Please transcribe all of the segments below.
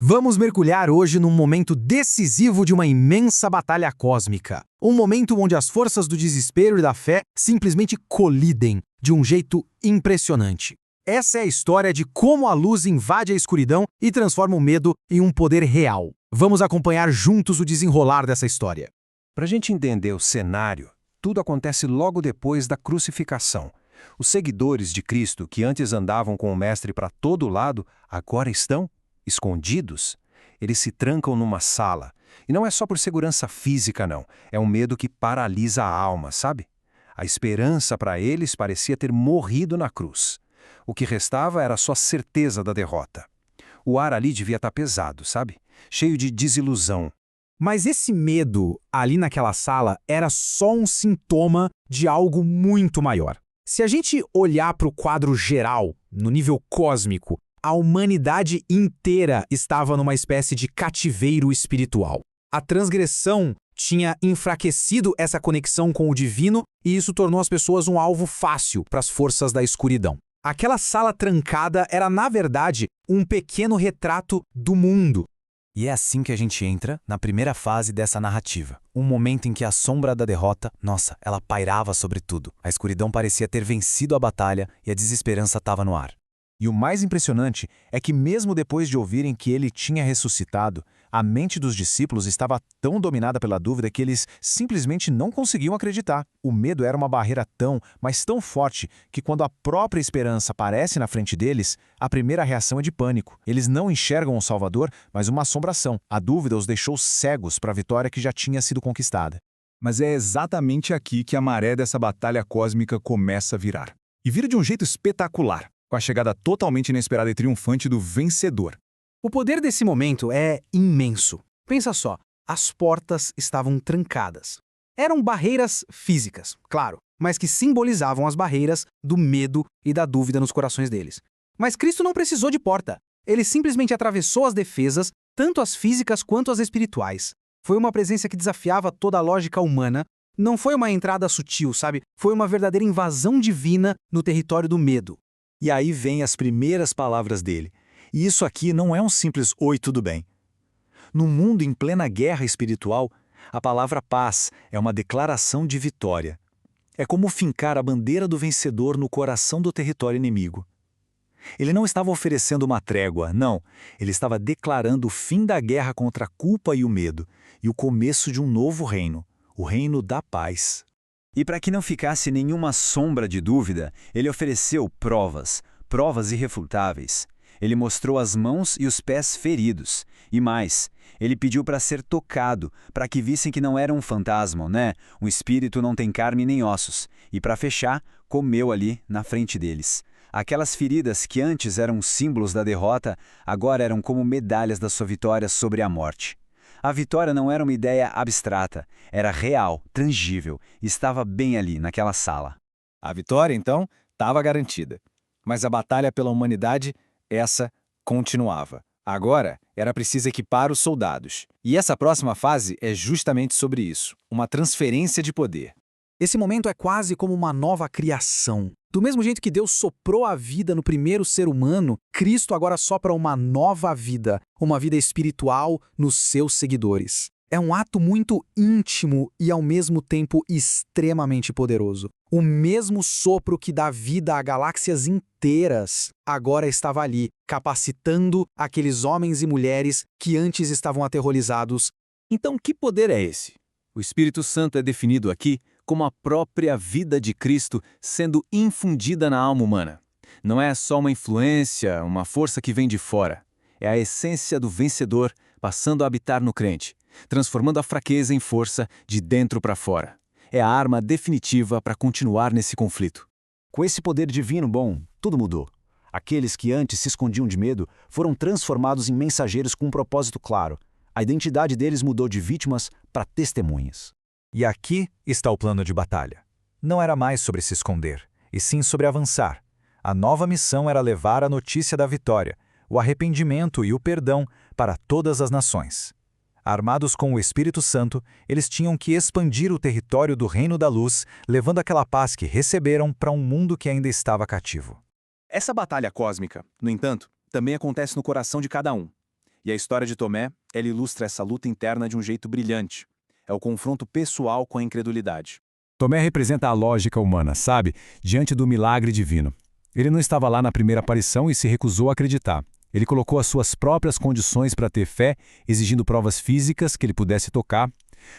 Vamos mergulhar hoje num momento decisivo de uma imensa batalha cósmica. Um momento onde as forças do desespero e da fé simplesmente colidem de um jeito impressionante. Essa é a história de como a luz invade a escuridão e transforma o medo em um poder real. Vamos acompanhar juntos o desenrolar dessa história. Para a gente entender o cenário, tudo acontece logo depois da crucificação. Os seguidores de Cristo, que antes andavam com o Mestre para todo lado, agora estão escondidos. Eles se trancam numa sala. E não é só por segurança física, não. É um medo que paralisa a alma, sabe? A esperança para eles parecia ter morrido na cruz. O que restava era só certeza da derrota. O ar ali devia estar pesado, sabe? Cheio de desilusão. Mas esse medo ali naquela sala era só um sintoma de algo muito maior. Se a gente olhar para o quadro geral, no nível cósmico, a humanidade inteira estava numa espécie de cativeiro espiritual. A transgressão tinha enfraquecido essa conexão com o divino e isso tornou as pessoas um alvo fácil para as forças da escuridão. Aquela sala trancada era, na verdade, um pequeno retrato do mundo. E é assim que a gente entra na primeira fase dessa narrativa. Um momento em que a sombra da derrota, ela pairava sobre tudo. A escuridão parecia ter vencido a batalha e a desesperança estava no ar. E o mais impressionante é que mesmo depois de ouvirem que ele tinha ressuscitado, a mente dos discípulos estava tão dominada pela dúvida que eles simplesmente não conseguiam acreditar. O medo era uma barreira mas tão forte, que quando a própria esperança aparece na frente deles, a primeira reação é de pânico. Eles não enxergam um Salvador, mas uma assombração. A dúvida os deixou cegos para a vitória que já tinha sido conquistada. Mas é exatamente aqui que a maré dessa batalha cósmica começa a virar. E vira de um jeito espetacular, com a chegada totalmente inesperada e triunfante do vencedor. O poder desse momento é imenso. Pensa só, as portas estavam trancadas. Eram barreiras físicas, claro, mas que simbolizavam as barreiras do medo e da dúvida nos corações deles. Mas Cristo não precisou de porta. Ele simplesmente atravessou as defesas, tanto as físicas quanto as espirituais. Foi uma presença que desafiava toda a lógica humana. Não foi uma entrada sutil, sabe? Foi uma verdadeira invasão divina no território do medo. E aí vem as primeiras palavras dele. E isso aqui não é um simples "oi, tudo bem". No mundo em plena guerra espiritual, a palavra paz é uma declaração de vitória. É como fincar a bandeira do vencedor no coração do território inimigo. Ele não estava oferecendo uma trégua, não. Ele estava declarando o fim da guerra contra a culpa e o medo, e o começo de um novo reino, o reino da paz. E para que não ficasse nenhuma sombra de dúvida, ele ofereceu provas irrefutáveis. Ele mostrou as mãos e os pés feridos. E mais, ele pediu para ser tocado, para que vissem que não era um fantasma, né? Um espírito não tem carne nem ossos. E para fechar, comeu ali na frente deles. Aquelas feridas que antes eram símbolos da derrota, agora eram como medalhas da sua vitória sobre a morte. A vitória não era uma ideia abstrata, era real, tangível, e estava bem ali, naquela sala. A vitória, então, estava garantida. Mas a batalha pela humanidade, essa continuava. Agora, era preciso equipar os soldados. E essa próxima fase é justamente sobre isso, uma transferência de poder. Esse momento é quase como uma nova criação. Do mesmo jeito que Deus soprou a vida no primeiro ser humano, Cristo agora sopra uma nova vida, uma vida espiritual nos seus seguidores. É um ato muito íntimo e, ao mesmo tempo, extremamente poderoso. O mesmo sopro que dá vida a galáxias inteiras agora estava ali, capacitando aqueles homens e mulheres que antes estavam aterrorizados. Então, que poder é esse? O Espírito Santo é definido aqui como a própria vida de Cristo sendo infundida na alma humana. Não é só uma influência, uma força que vem de fora. É a essência do vencedor passando a habitar no crente, transformando a fraqueza em força de dentro para fora. É a arma definitiva para continuar nesse conflito. Com esse poder divino tudo mudou. Aqueles que antes se escondiam de medo foram transformados em mensageiros com um propósito claro. A identidade deles mudou de vítimas para testemunhas. E aqui está o plano de batalha. Não era mais sobre se esconder, e sim sobre avançar. A nova missão era levar a notícia da vitória, o arrependimento e o perdão para todas as nações. Armados com o Espírito Santo, eles tinham que expandir o território do Reino da Luz, levando aquela paz que receberam para um mundo que ainda estava cativo. Essa batalha cósmica, no entanto, também acontece no coração de cada um. E a história de Tomé, ela ilustra essa luta interna de um jeito brilhante. É o confronto pessoal com a incredulidade. Tomé representa a lógica humana, sabe? Diante do milagre divino. Ele não estava lá na primeira aparição e se recusou a acreditar. Ele colocou as suas próprias condições para ter fé, exigindo provas físicas que ele pudesse tocar.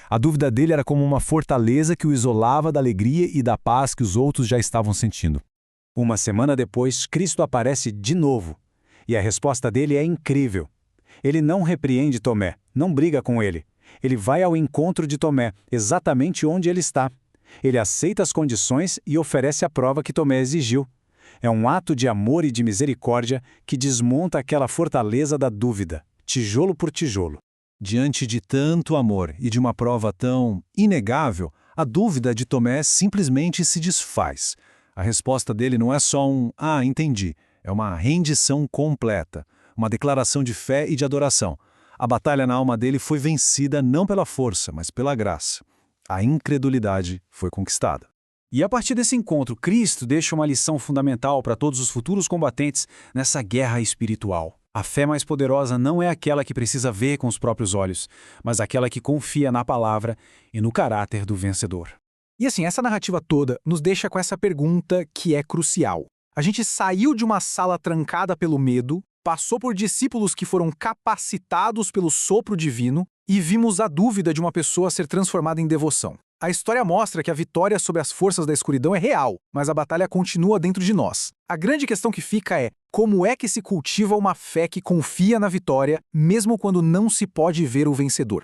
A dúvida dele era como uma fortaleza que o isolava da alegria e da paz que os outros já estavam sentindo. Uma semana depois, Cristo aparece de novo. E a resposta dele é incrível. Ele não repreende Tomé, não briga com ele. Ele vai ao encontro de Tomé, exatamente onde ele está. Ele aceita as condições e oferece a prova que Tomé exigiu. É um ato de amor e de misericórdia que desmonta aquela fortaleza da dúvida, tijolo por tijolo. Diante de tanto amor e de uma prova tão inegável, a dúvida de Tomé simplesmente se desfaz. A resposta dele não é só um "ah, entendi", é uma rendição completa, uma declaração de fé e de adoração. A batalha na alma dele foi vencida não pela força, mas pela graça. A incredulidade foi conquistada. E a partir desse encontro, Cristo deixa uma lição fundamental para todos os futuros combatentes nessa guerra espiritual. A fé mais poderosa não é aquela que precisa ver com os próprios olhos, mas aquela que confia na palavra e no caráter do vencedor. E assim, essa narrativa toda nos deixa com essa pergunta que é crucial. A gente saiu de uma sala trancada pelo medo, passou por discípulos que foram capacitados pelo sopro divino e vimos a dúvida de uma pessoa ser transformada em devoção. A história mostra que a vitória sobre as forças da escuridão é real, mas a batalha continua dentro de nós. A grande questão que fica é: como é que se cultiva uma fé que confia na vitória, mesmo quando não se pode ver o vencedor?